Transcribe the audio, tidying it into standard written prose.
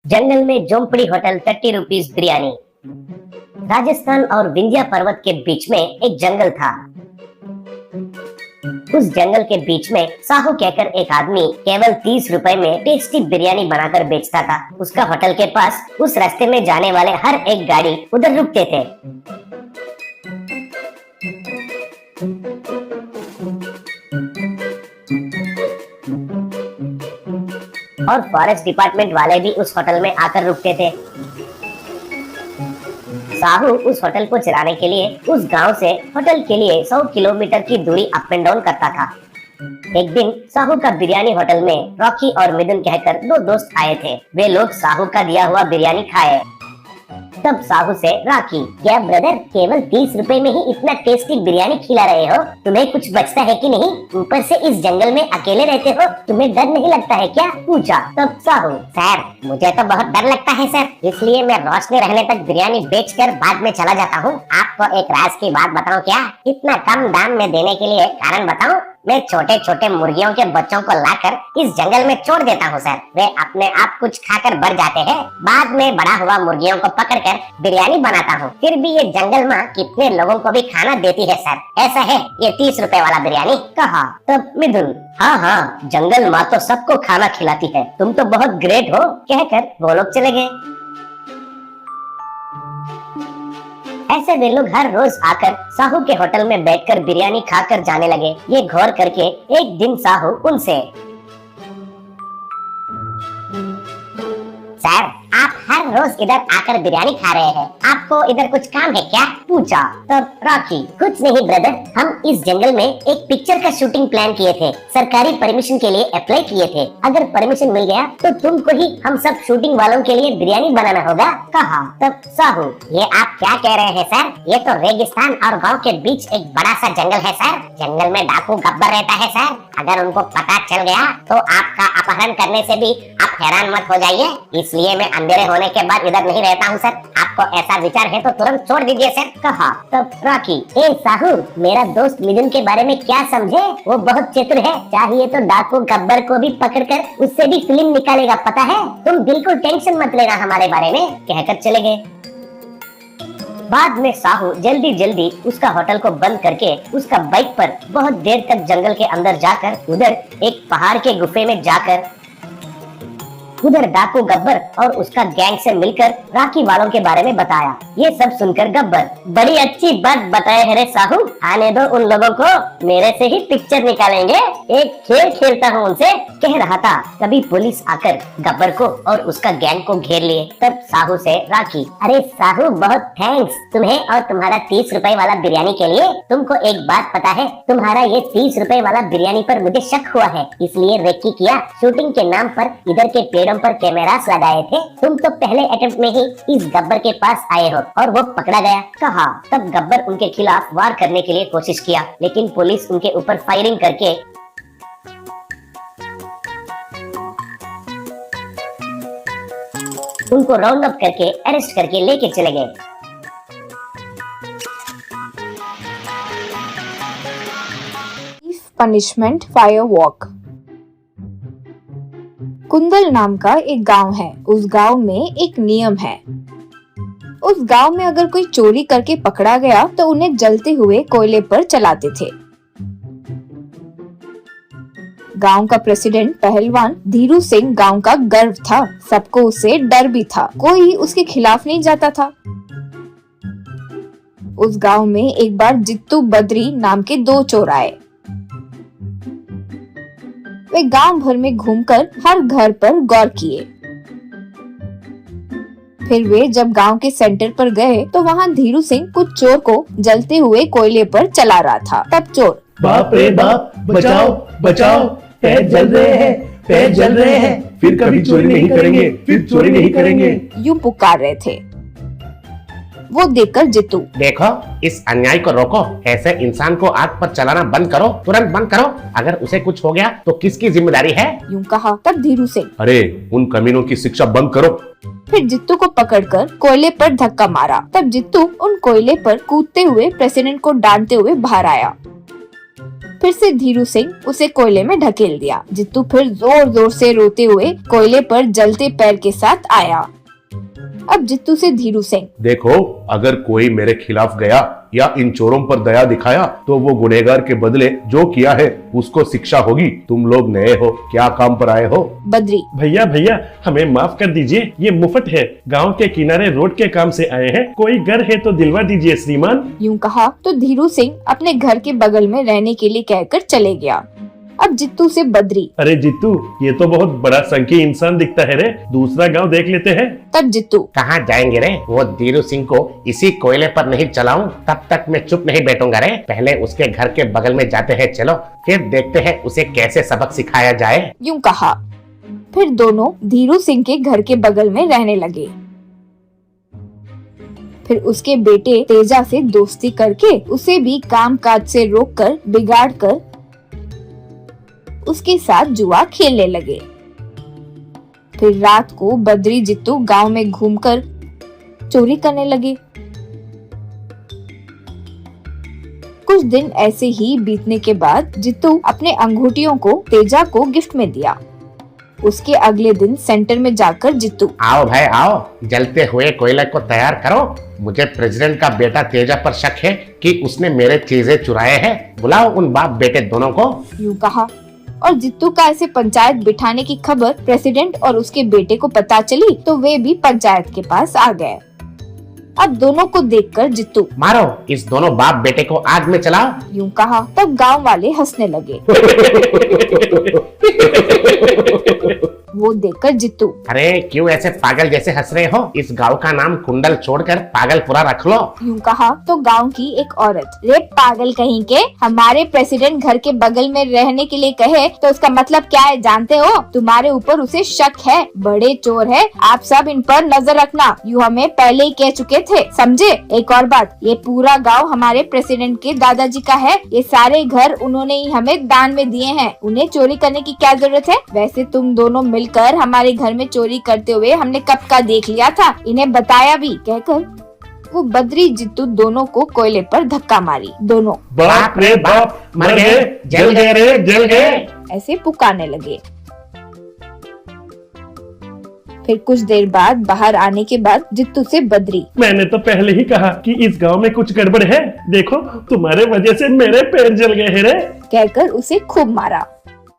जंगल में झोंपड़ी hotel 30 rupees biryani. Rajasthan और विंध्या पर्वत के बीच में एक जंगल था। उस जंगल के बीच में साहू कहकर एक आदमी केवल 30 रुपए में टेस्टी बिरयानी बनाकर बेचता था। उसका होटल के पास उस रास्ते में जाने वाले हर एक गाड़ी उधर रुकते थे। और फॉरेस्ट डिपार्टमेंट वाले भी उस होटल में आकर रुकते थे। साहू उस होटल को चलाने के लिए उस गांव से होटल के लिए 100 किलोमीटर की दूरी अप एंड डाउन करता था। एक दिन साहू का बिरयानी होटल में रॉकी और मिथुन कहकर दो दोस्त आए थे। वे लोग साहू का दिया हुआ बिरयानी खाए। तब साहू से रॉकी, क्या ब्रदर केवल 30 रुपए में ही इतना टेस्टी बिरयानी खिला रहे हो? तुम्हें कुछ बचता है कि नहीं? ऊपर से इस जंगल में अकेले रहते हो, तुम्हें डर नहीं लगता है क्या? पूछा। तब साहू, सर मुझे तो बहुत डर लगता है सर, इसलिए मैं रोशनी रहने तक बिरयानी बेचकर बाद में चला जाता हूँ। आपको एक राज की बात बताऊँ क्या? इतना कम दाम में देने के लिए कारण बताऊँ? मैं छोटे छोटे मुर्गियों के बच्चों को लाकर इस जंगल में छोड़ देता हूँ सर। वे अपने आप कुछ खाकर बढ़ जाते हैं। बाद में बड़ा हुआ मुर्गियों को पकड़कर बिरयानी बनाता हूँ। फिर भी ये जंगल माँ कितने लोगों को भी खाना देती है सर। ऐसा है ये 30 रुपए वाला बिरयानी। कहा। तब मिथुन, हाँ, जंगल माँ तो सबको खाना खिलाती है, तुम तो बहुत ग्रेट हो, कहकर वो लोग चले गए। ऐसे वे लोग हर रोज आकर साहू के होटल में बैठकर बिरयानी खाकर जाने लगे। ये गौर करके एक दिन साहू उनसे, सर आप हर रोज इधर आकर बिरयानी खा रहे हैं, आपको इधर कुछ काम है क्या? पूछा। तब रॉकी, कुछ नहीं ब्रदर, हम इस जंगल में एक पिक्चर का शूटिंग प्लान किए थे, सरकारी परमिशन के लिए अप्लाई किए थे। अगर परमिशन मिल गया तो तुमको ही हम सब शूटिंग वालों के लिए बिरयानी बनाना होगा। कहा। तब साहू, ये आप क्या कह रहे हैं सर? ये तो रेगिस्तान और गाँव के बीच एक बड़ा सा जंगल है सर। जंगल में डाकू गब्बर रहता है सर। अगर उनको पता चल गया तो आपका अपहरण करने से भी आप हैरान मत हो जाइए, इसलिए मैं अंधेरे होने के बाद इधर नहीं रहता हूँ सर। आपको ऐसा विचार है तो तुरंत छोड़ दीजिए सर। कहा। तब रॉकी, ए साहू, मेरा दोस्त मिथुन के बारे में क्या समझे? वो बहुत चतुर है, चाहिए तो डाकू गब्बर को भी पकड़कर उससे भी फिल्म निकालेगा, पता है? तुम बिल्कुल टेंशन मत लेना हमारे बारे में, कहकर चले गए। बाद में साहू जल्दी जल्दी उसका होटल को बंद करके उसका बाइक पर बहुत देर तक जंगल के अंदर जाकर उधर एक पहाड़ के गुफे में जाकर उधर डाकू गब्बर और उसका गैंग से मिलकर राखी वालों के बारे में बताया। ये सब सुनकर गब्बर, बड़ी अच्छी बात बताए है रे साहू, आने दो उन लोगों को, मेरे से ही पिक्चर निकालेंगे, एक खेल खेलता हूँ उनसे, कह रहा था। तभी पुलिस आकर गब्बर को और उसका गैंग को घेर लिए। तब साहू से राखी, अरे साहू बहुत थैंक्स तुम्हें और तुम्हारा 30 रुपए वाला बिरयानी के लिए। तुमको एक बात पता है, तुम्हारा ये 30 रुपए वाला बिरयानी पर मुझे शक हुआ है, इसलिए रेकी किया। शूटिंग के नाम पर इधर के पेड़ों पर कैमरास लगाए थे। तुम तो पहले अटेम्प्ट में ही इस गब्बर के पास आए हो और वो पकड़ा गया। कहा। तब गब्बर उनके खिलाफ वार करने के लिए कोशिश किया, लेकिन पुलिस उनके ऊपर फायरिंग करके उनको राउंड अप करके अरेस्ट करके लेके चले गए। Punishment fire walk. कुंदल नाम का एक गांव है। उस गांव में एक नियम है। उस गांव में अगर कोई चोरी करके पकड़ा गया तो उन्हें जलते हुए कोयले पर चलाते थे। गांव का प्रेसिडेंट पहलवान धीरू सिंह गांव का गर्व था। सबको उससे डर भी था, कोई उसके खिलाफ नहीं जाता था। उस गांव में एक बार जित्तू बद्री नाम के 2 चोर आए। वे गांव भर में घूमकर हर घर पर गौर किए। फिर वे जब गांव के सेंटर पर गए तो वहां धीरू सिंह कुछ चोर को जलते हुए कोयले पर चला रहा था। तब चोर, बाप रे बाप, बचाओ बचाओ, पैर जल रहे हैं, पैर जल रहे हैं, फिर कभी चोरी नहीं करेंगे, फिर चोरी नहीं करेंगे, यूं पुकार रहे थे। वो देखकर जित्तू, देखो इस अन्याय को रोको, ऐसे इंसान को आग पर चलाना बंद करो, तुरंत बंद करो, अगर उसे कुछ हो गया तो किसकी जिम्मेदारी है? यूं कहा। तब धीरू सिंह, अरे उन कमीनों की शिक्षा बंद करो। फिर जित्तू को पकड़कर कोयले पर धक्का मारा। तब जित्तू उन कोयले पर कूदते हुए प्रेसिडेंट को डांटते हुए बाहर आया। फिर से धीरू सिंह उसे कोयले में ढकेल दिया। जित्तू फिर जोर जोर से रोते हुए कोयले पर जलते पैर के साथ आया। अब जित्तू से धीरू सिंह, देखो, अगर कोई मेरे खिलाफ गया या इन चोरों पर दया दिखाया तो वो गुनहगार के बदले जो किया है उसको शिक्षा होगी। तुम लोग नए हो, क्या काम पर आए हो? बद्री, भैया भैया हमें माफ कर दीजिए, ये मुफ्त है, गांव के किनारे रोड के काम से आए हैं, कोई घर है तो दिलवा दीजिए श्रीमान। यूं कहा तो धीरू सिंह अपने घर के बगल में रहने के लिए कहकर चले गया। अब जित्तू से बद्री, अरे जित्तू, ये तो बहुत बड़ा संख्या इंसान दिखता है रे, दूसरा गांव देख लेते हैं। तब जित्तू, कहाँ जाएंगे रे? वो धीरू सिंह को इसी कोयले पर नहीं चलाऊं तब तक मैं चुप नहीं बैठूंगा रे। पहले उसके घर के बगल में जाते हैं, चलो, फिर देखते हैं उसे कैसे सबक सिखाया जाए। यूं कहा। फिर दोनों धीरू सिंह के घर के बगल में रहने लगे। फिर उसके बेटे तेजा से दोस्ती करके उसे भी काम काज से रोककर बिगाड़ कर उसके साथ जुआ खेलने लगे। फिर रात को बद्री जित्तू गांव में घूमकर चोरी करने लगे। कुछ दिन ऐसे ही बीतने के बाद जित्तू अपने अंगूठियों को तेजा को गिफ्ट में दिया। उसके अगले दिन सेंटर में जाकर जित्तू, आओ भाई आओ, जलते हुए कोयले को तैयार करो। मुझे प्रेसिडेंट का बेटा तेजा पर शक है कि उसने मेरे चीजें चुराए हैं। बुलाओ उन बाप बेटे दोनों को। यूं कहा और जित्तू का ऐसे पंचायत बिठाने की खबर प्रेसिडेंट और उसके बेटे को पता चली तो वे भी पंचायत के पास आ गए। अब दोनों को देखकर जित्तू, मारो इस दोनों बाप बेटे को आग में चलाओ। यूं कहा तब गांव वाले हंसने लगे। वो देखकर जित्तू, अरे क्यों ऐसे पागल जैसे हंस रहे हो? इस गांव का नाम कुंडल छोड़कर पागलपुरा रख लो। यूं कहा तो गांव की एक औरत, रे पागल कहीं के, हमारे प्रेसिडेंट घर के बगल में रहने के लिए कहे तो उसका मतलब क्या है जानते हो? तुम्हारे ऊपर उसे शक है, बड़े चोर है, आप सब इन पर नजर रखना, यूं हमें पहले ही कह चुके थे, समझे? एक और बात, ये पूरा गाँव हमारे प्रेसिडेंट के दादाजी का है, ये सारे घर उन्होंने ही हमें दान में दिए हैं, उन्हें चोरी करने की क्या जरूरत है? वैसे तुम दोनों मिलकर हमारे घर में चोरी करते हुए हमने कब का देख लिया था, इन्हें बताया भी, कहकर वो बद्री जित्तू दोनों को कोयले पर धक्का मारी। दोनों बाप रे बाप, मर गए, जल गए रे, जल गए। ऐसे पुकारने लगे। फिर कुछ देर बाद बाहर आने के बाद जित्तू से बद्री, मैंने तो पहले ही कहा कि इस गांव में कुछ गड़बड़ है, देखो तुम्हारे वजह से मेरे पैर जल गए हैं रे, कहकर उसे खूब मारा।